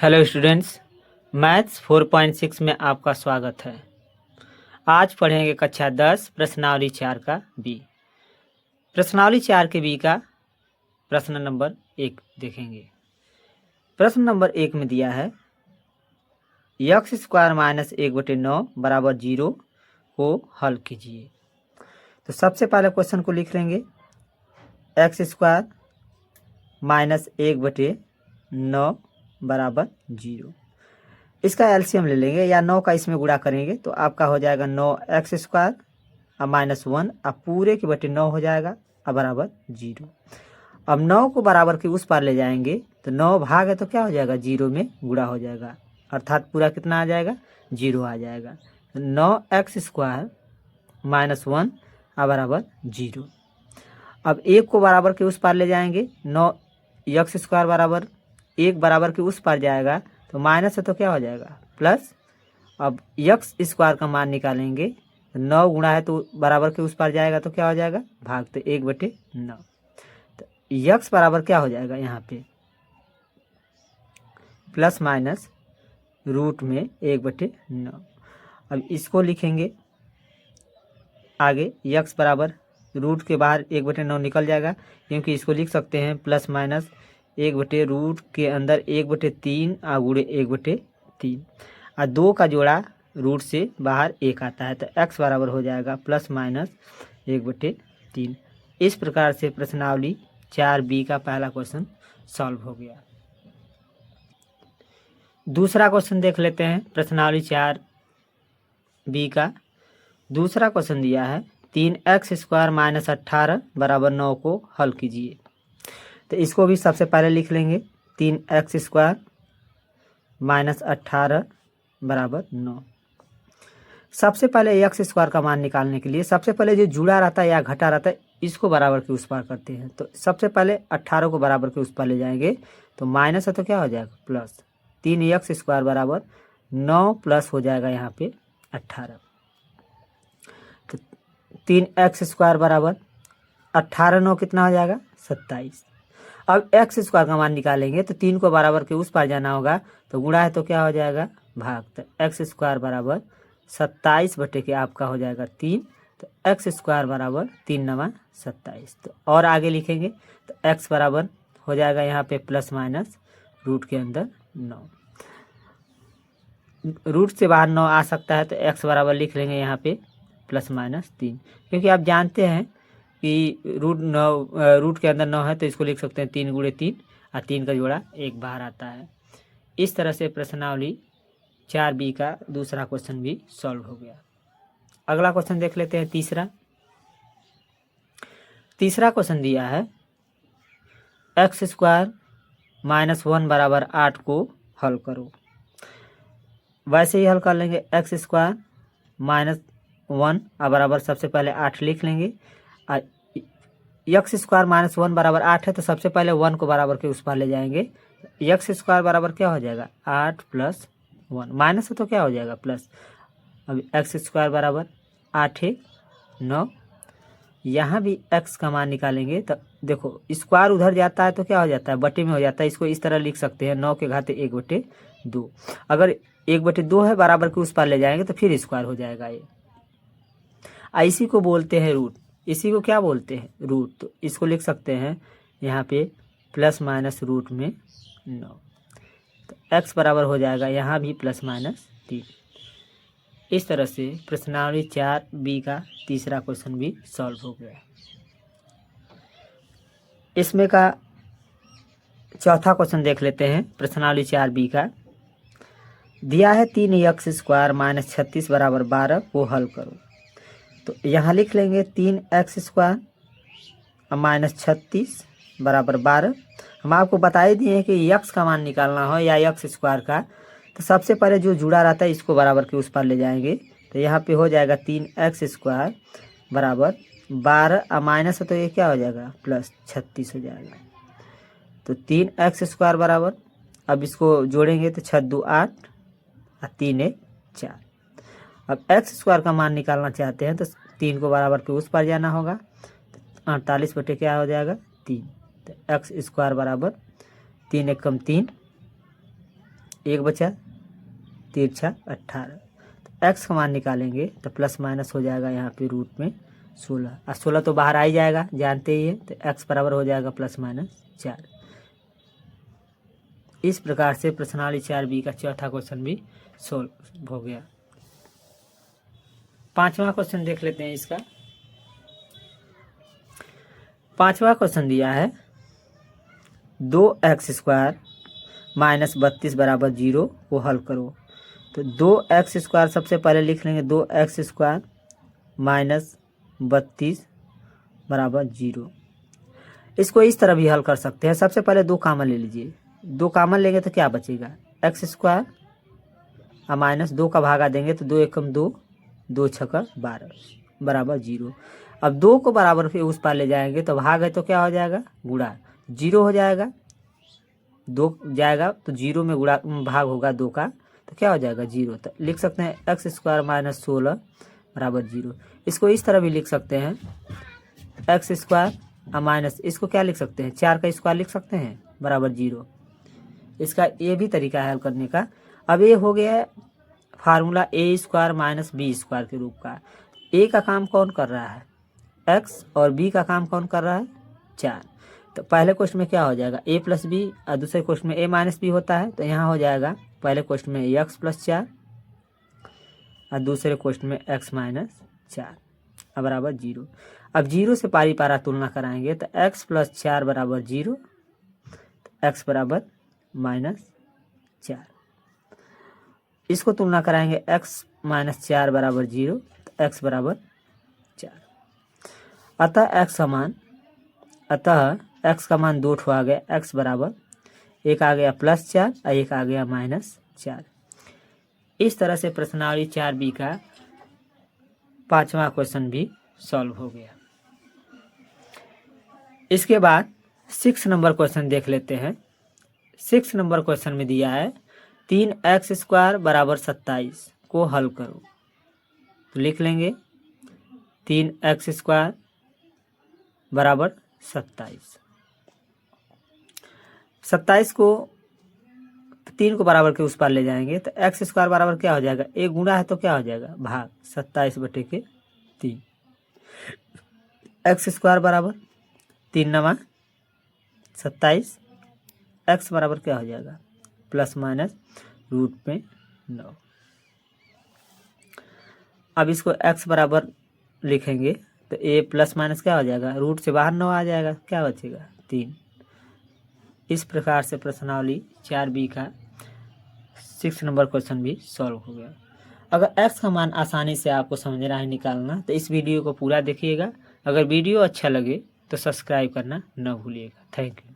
Hello students, maths 4.6 में आपका स्वागत है। आज पढ़ेंगे कक्षा 10 प्रश्नावली 4 का बी। प्रश्नावली 4 के बी का प्रश्न नंबर 1 देखेंगे। प्रश्न नंबर 1 में दिया है x स्क्वायर माइनस 1/9 बराबर 0 को हल कीजिए। तो सबसे पहले क्वेश्चन को लिख लेंगे x स्क्वायर माइनस 1/9 बराबर 0। इसका एलसीएम ले लेंगे या 9 का इसमें गुणा करेंगे तो आपका हो जाएगा 9x स्क्वायर अब -1 अब पूरे के बटे 9 हो जाएगा अब बराबर 0। अब 9 को बराबर के उस पार ले जाएंगे तो 9 भाग है तो क्या हो जाएगा 0 में गुणा हो जाएगा, अर्थात पूरा कितना आ जाएगा 0 आ जाएगा। 9x स्क्वायर -1 अब बराबर 0। अब 1 को बराबर के उस पार ले जाएंगे, 9x स्क्वायर बराबर 1 बराबर के उस पार जाएगा तो माइनस है तो क्या हो जाएगा प्लस। अब x स्क्वायर का मान निकालेंगे, 9 गुणा है तो बराबर के उस पार जाएगा तो क्या हो जाएगा भाग, तो 1/9। तो x बराबर क्या हो जाएगा यहाँ पे प्लस माइनस रूट में 1/9। अब इसको लिखेंगे आगे, x बराबर रूट के बाहर 1/9 निकल जाएगा, क्योंकि इसको लिख सकते हैं प्लस माइनस 1/रूट के अंदर 1/3 गुणे 1/3 और 2 का जोड़ा रूट से बाहर 1 आता है तो x बराबर हो जाएगा प्लस माइनस 1/3। इस प्रकार से प्रश्नावली 4b का पहला क्वेश्चन सॉल्व हो गया। दूसरा क्वेश्चन देख लेते हैं प्रश्नावली 4b का। दूसरा क्वेश्चन दिया है 3x स्क्वायर माइनस 18 बराबर 9 को हल कीजिए। तो इसको भी सबसे पहले लिख लेंगे 3x स्क्वायर माइनस 18 बराबर 9। सबसे पहले x स्क्वायर का मान निकालने के लिए सबसे पहले जो जुड़ा रहता है या घटा रहता है इसको बराबर के उस पार करते हैं। तो सबसे पहले 18 को बराबर के उस पार ले जाएंगे तो माइनस है तो क्या हो जाएगा प्लस, 3x स्क्वायर बराबर 9 प्लस हो जाएगा यहाँ पे 18। तो 3x स्क्वायर बराबर 18 9 कितना हो जाएगा 27। अब x स्क्वायर का मान निकालेंगे तो 3 को बराबर के उस पार जाना होगा तो गुणा है तो क्या हो जाएगा भाग, तो x स्क्वायर बराबर 27 बटे के आपका हो जाएगा 3। तो x स्क्वायर बराबर 3 9 27। तो और आगे लिखेंगे तो x बराबर हो जाएगा यहाँ पे प्लस माइनस रूट के अंदर 9, रूट से बाहर 9 आ सकता है तो x बराबर लिख लेंगे यहाँ पे प्लस माइनस 3, क्योंकि आप जानते हैं कि रूट के अंदर 9 है तो इसको लिख सकते हैं 3 गुणे 3 और 3 का जोड़ा 1 बाहर आता है। इस तरह से प्रश्नावली 4b का दूसरा क्वेश्चन भी सॉल्व हो गया। अगला क्वेश्चन देख लेते हैं तीसरा क्वेश्चन दिया है x स्क्वायर -1 बराबर 8 को हल करो। वैसे ही हल कर लेंगे, x स्क्वायर -1 बराबर सबसे पहले 8 लिख लेंगे और x स्क्वायर -1 बराबर 8 है तो सबसे पहले 1 को बराबर के उस पार ले जाएंगे। x स्क्वायर बराबर क्या हो जाएगा 8 + 1 माइनस है तो क्या हो जाएगा प्लस। अब x स्क्वायर बराबर 8 है 9, यहाँ भी x का मान निकालेंगे तो देखो स्क्वायर उधर जाता है तो क्या हो जाता है बटे में हो जाता है। इसको इस तरह लिख सकते हैं 9 के घाते 1/2। अगर 1/2 है बराबर के उस पार ले जाएंगे तो फिर स्क्वायर हो जाएगा ये। इसी को बोलते हैं रूट, इसी को क्या बोलते हैं रूट। तो इसको लिख सकते हैं यहाँ पे प्लस माइनस रूट में 9। तो x बराबर हो जाएगा यहाँ भी प्लस माइनस 3। इस तरह से प्रश्नावली 4b का तीसरा क्वेश्चन भी सॉल्व हो गया। इसमें का चौथा क्वेश्चन देख लेते हैं प्रश्नावली 4b का। दिया है 3x स्क्वायर -36 बराबर 12 को हल करो। तो यहाँ लिख लेंगे 3x स्क्वायर -36 बराबर 12। हम आपको बता ही दिए हैं कि x का मान निकालना हो या x स्क्वायर का तो सबसे पहले जो जुड़ा रहता है इसको बराबर के उस पार ले जाएंगे। तो यहाँ पे हो जाएगा 3x स्क्वायर बराबर 12 और माइनस है तो ये क्या हो जाएगा प्लस 36 हो जाएगा। तो 3x स्क्वायर बराबर, अब इसको जोड़ेंगे तो 6 2 8 और 3 1 4। अब x स्क्वायर का मान निकालना चाहते हैं तो 3 को बराबर के उस पार जाना होगा, 48 बटे क्या हो जाएगा 3। तो x स्क्वायर बराबर 3 × 3 1 बचा 3 छा 18। तो एक्स का मान निकालेंगे तो प्लस माइनस हो जाएगा यहाँ पे रूट में 16, और 16 तो बाहर आ ही जाएगा, जानते ही है। तो एक्स बराबर हो जाएगा प्लस माइनस 4। इस प्रकार से प्रश्नावली 4B का चौथा क्वेश्चन भी सोल्व हो गया। 5वां क्वेश्चन देख लेते हैं इसका। 5वां क्वेश्चन दिया है 2x² माइनस 32 बराबर 0 को हल करो। तो 2x² सबसे पहले लिख लेंगे, 2x² माइनस 32 बराबर 0। इसको इस तरह भी हल कर सकते हैं। सबसे पहले 2 कॉमन ले लीजिए, 2 कॉमन लेंगे तो क्या बचेगा, x² और माइनस 2 का भागा देंगे तो 2 एकम 2, 2 छक्का 12 बराबर 0। अब 2 को बराबर फिर उस पार ले जाएंगे तो भाग है तो क्या हो जाएगा, गुणा, 0 हो जाएगा, 2 जाएगा तो 0 में गुणा भाग होगा 2 का, तो क्या हो जाएगा 0। तो लिख सकते हैं x² माइनस 16 बराबर 0। इसको इस तरह भी लिख सकते हैं, x² और माइनस इसको क्या लिख सकते हैं, 4 का स्क्वायर लिख सकते हैं बराबर 0। इसका ये भी तरीका है हल करने का। अब ये हो गया फार्मूला a² माइनस b² के रूप का। a का काम कौन कर रहा है, x, और b का काम कौन कर रहा है, 4। तो पहले क्वेश्चन में क्या हो जाएगा, a प्लस बी, और दूसरे क्वेश्चन में a माइनस बी होता है। तो यहाँ हो जाएगा पहले क्वेश्चन में x प्लस 4 और दूसरे क्वेश्चन में x माइनस 4 बराबर 0। अब 0 से पारी पारा तुलना कराएंगे तो x प्लस 4 बराबर 0, x बराबर माइनस 4। इसको तुलना कराएंगे x माइनस 4 बराबर 0, तो x बराबर 4। अतः x का मान 2 आ गया, x बराबर, एक आ गया प्लस 4 और एक आ गया माइनस 4। इस तरह से प्रश्नावली 4B का 5वां क्वेश्चन भी सॉल्व हो गया। इसके बाद 6 नंबर क्वेश्चन देख लेते हैं। 6 नंबर क्वेश्चन में दिया है 3x² बराबर 27 को हल करो। तो लिख लेंगे 3x² बराबर 27। 27 को 3 को बराबर के उस पार ले जाएंगे तो x² बराबर क्या हो जाएगा, एक गुणा है तो क्या हो जाएगा, भाग 27/3। x² बराबर 3 नवा 27, x बराबर क्या हो जाएगा, प्लस माइनस रूट में 9। अब इसको x बराबर लिखेंगे तो a प्लस माइनस क्या हो जाएगा, रूट से बाहर 9 आ जाएगा, क्या बचेगा 3। इस प्रकार से प्रश्नावली 4B का 6 नंबर क्वेश्चन भी सॉल्व हो गया। अगर x का मान आसानी से आपको समझना है निकालना तो इस वीडियो को पूरा देखिएगा। अगर वीडियो अच्छा लगे तो सब्सक्राइब करना न भूलिएगा। Thank you.